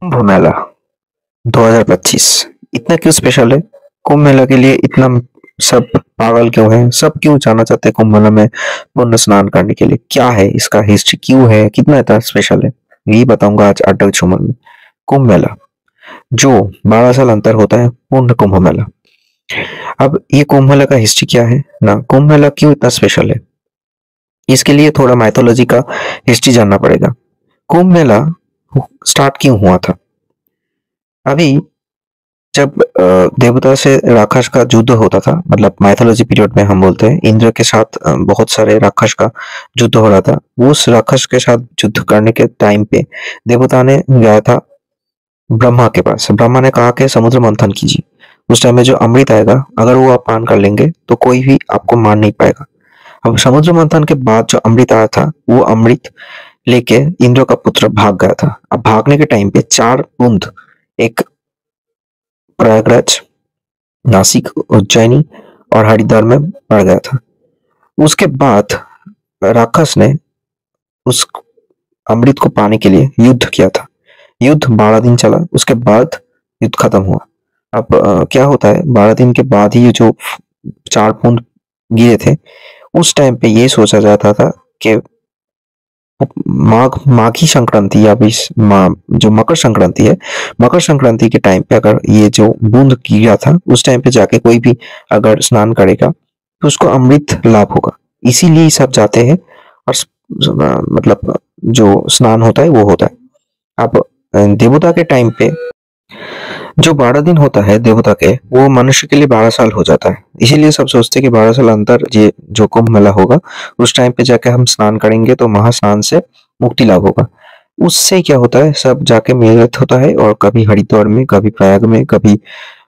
कुंभ मेला 2025 इतना क्यों स्पेशल है? कुंभ मेला के लिए इतना सब पागल क्यों है? सब क्यों जाना चाहते हैं कुंभ मेला में पुण्य स्नान करने के लिए? क्या है इसका हिस्ट्री? क्यों है? कितना इतना स्पेशल है? यही बताऊंगा आज अटल झूमर में। कुंभ मेला जो 12 साल अंतर होता है पूर्ण कुंभ मेला। अब ये कुंभ मेला का हिस्ट्री क्या है ना, कुंभ मेला क्यों इतना स्पेशल है, इसके लिए थोड़ा माइथोलॉजी का हिस्ट्री जानना पड़ेगा। कुंभ मेला स्टार्ट क्यों हुआ था? अभी जब देवता से राक्षस का युद्ध होता था, मतलब माइथोलॉजी पीरियड में हम बोलते हैं इंद्र के साथ बहुत सारे राक्षस का युद्ध हो रहा था। उस राक्षस के साथ युद्ध करने के टाइम पे देवता ने गया था ब्रह्मा के पास। ब्रह्मा ने कहा कि समुद्र मंथन कीजिए, उस टाइम में जो अमृत आएगा अगर वो आप पान कर लेंगे तो कोई भी आपको मार नहीं पाएगा। अब समुद्र मंथन के बाद जो अमृत आया था वो अमृत लेके इंद्र का पुत्र भाग गया था। अब भागने के टाइम पे 4 बूंद एक प्रयागराज, नासिक, उज्जैनी और हरिद्वार में पड़ गया था। उसके बाद राक्षस ने उस अमृत को पाने के लिए युद्ध किया था। युद्ध 12 दिन चला, उसके बाद युद्ध खत्म हुआ। अब क्या होता है, 12 दिन के बाद ही ये जो 4 बूंद गिरे थे, उस टाइम पे ये सोचा जाता था कि माघी संक्रांति या जो मकर संक्रांति है, मकर संक्रांति के टाइम पे अगर ये जो बूंद गिरा था उस टाइम पे जाके कोई भी अगर स्नान करेगा तो उसको अमृत लाभ होगा। इसीलिए सब जाते हैं और मतलब जो स्नान होता है वो होता है। अब देवता के टाइम पे जो 12 दिन होता है देवता के, वो मनुष्य के लिए 12 साल हो जाता है। इसीलिए सब सोचते हैं कि 12 साल अंतर ये जो कुंभ मेला होगा उस टाइम पे जाके हम स्नान करेंगे तो महास्नान से मुक्ति लाभ होगा। उससे क्या होता है, सब जाके मेलत होता है और कभी हरिद्वार में, कभी प्रयाग में, कभी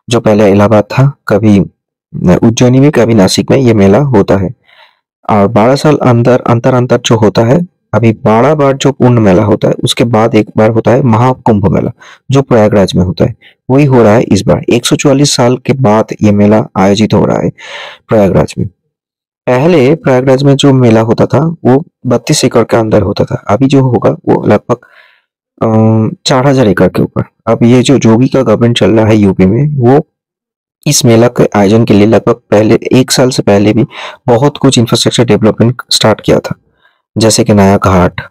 जो पहले इलाहाबाद था, कभी उज्जैनी में, कभी नासिक में ये मेला होता है। और 12 साल अंदर अंतर अंतर जो होता है, अभी 12 बार जो पूर्ण मेला होता है उसके बाद एक बार होता है महाकुंभ मेला जो प्रयागराज में होता है। वही हो रहा है इस बार 144 साल के बाद ये मेला आयोजित हो रहा है प्रयागराज में। पहले प्रयागराज में जो मेला होता था वो 32 एकड़ के अंदर होता था, अभी जो होगा वो लगभग 4000 एकड़ के ऊपर। अब ये जो जोगी का गवर्नमेंट चल रहा है यूपी में, वो इस मेला के आयोजन के लिए लगभग पहले 1 साल से पहले भी बहुत कुछ इंफ्रास्ट्रक्चर डेवलपमेंट स्टार्ट किया था, जैसे कि नया घाट,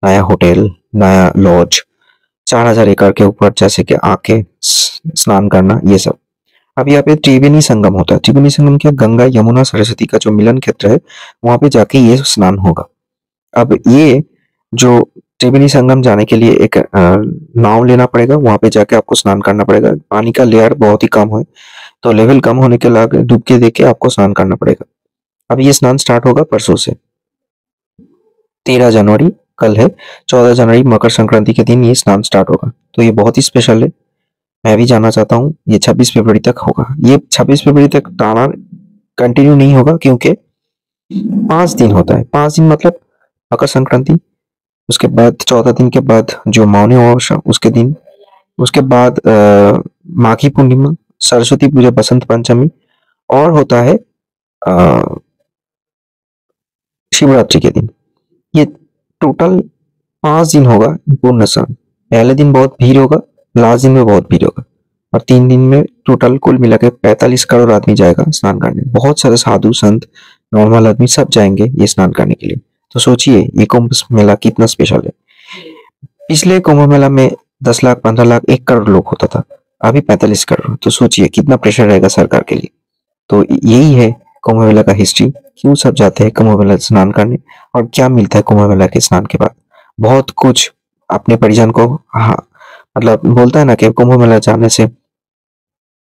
नया होटल, नया लॉज, 4000 एकड़ के ऊपर जैसे कि आके स्नान करना, ये सब। अब यहाँ पे त्रिवेणी संगम होता है। त्रिवेणी संगम क्या, गंगा यमुना सरस्वती का जो मिलन क्षेत्र है वहां पे जाके ये स्नान होगा। अब ये जो त्रिवेणी संगम जाने के लिए एक नाव लेना पड़ेगा, वहां पे जाके आपको स्नान करना पड़ेगा। पानी का लेयर बहुत ही कम है तो लेवल कम होने के लागे डुबकी दे के आपको स्नान करना पड़ेगा। अब ये स्नान स्टार्ट होगा परसों से, 13 जनवरी कल है, 14 जनवरी मकर संक्रांति के दिन ये स्नान स्टार्ट होगा। तो ये बहुत ही स्पेशल है, मैं भी जाना चाहता हूँ। ये 26 फरवरी तक होगा। ये 26 फरवरी तक टाना कंटिन्यू नहीं होगा क्योंकि 5 दिन होता है। 5 दिन मतलब मकर संक्रांति, उसके बाद 14 दिन के बाद जो मौनी अमावस्या उसके दिन, उसके बाद माघी पूर्णिमा, सरस्वती पूजा, बसंत पंचमी और होता है शिवरात्रि के दिन। ये टोटल 5 दिन होगा पूर्ण स्नान। पहले दिन बहुत भीड़ होगा, लास्ट दिन में बहुत भीड़ होगा और 3 दिन में टोटल कुल मिला के 45 करोड़ आदमी जाएगा स्नान करने। बहुत सारे साधु संत, नॉर्मल आदमी सब जाएंगे ये स्नान करने के लिए। तो सोचिए ये कुंभ मेला कितना स्पेशल है। पिछले कुंभ मेला में 10 लाख, 15 लाख, 1 करोड़ लोग होता था, अभी 45 करोड़। तो सोचिए कितना प्रेशर रहेगा सरकार के लिए। तो यही है कुंभ मेला का हिस्ट्री, क्यों सब जाते हैं कुंभ मेला स्नान करने और क्या मिलता है कुंभ मेला के स्नान के बाद। बहुत कुछ अपने परिजन को, हाँ, मतलब बोलता है ना कि कुंभ मेला जाने से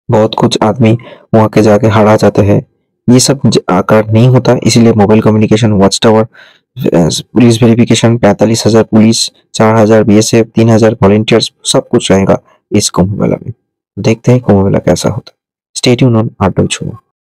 बहुत कुछ आदमी वहां के जाके हरा जाते हैं। ये सब आकर नहीं होता, इसीलिए mobile communication, watch tower, police verification, 45,000 police, 4000 BSF, 3000 volunteers, सब कुछ रहेगा इस कुंभ मेला में। देखते हैं कुंभ मेला कैसा होता है। Stay tuned on art.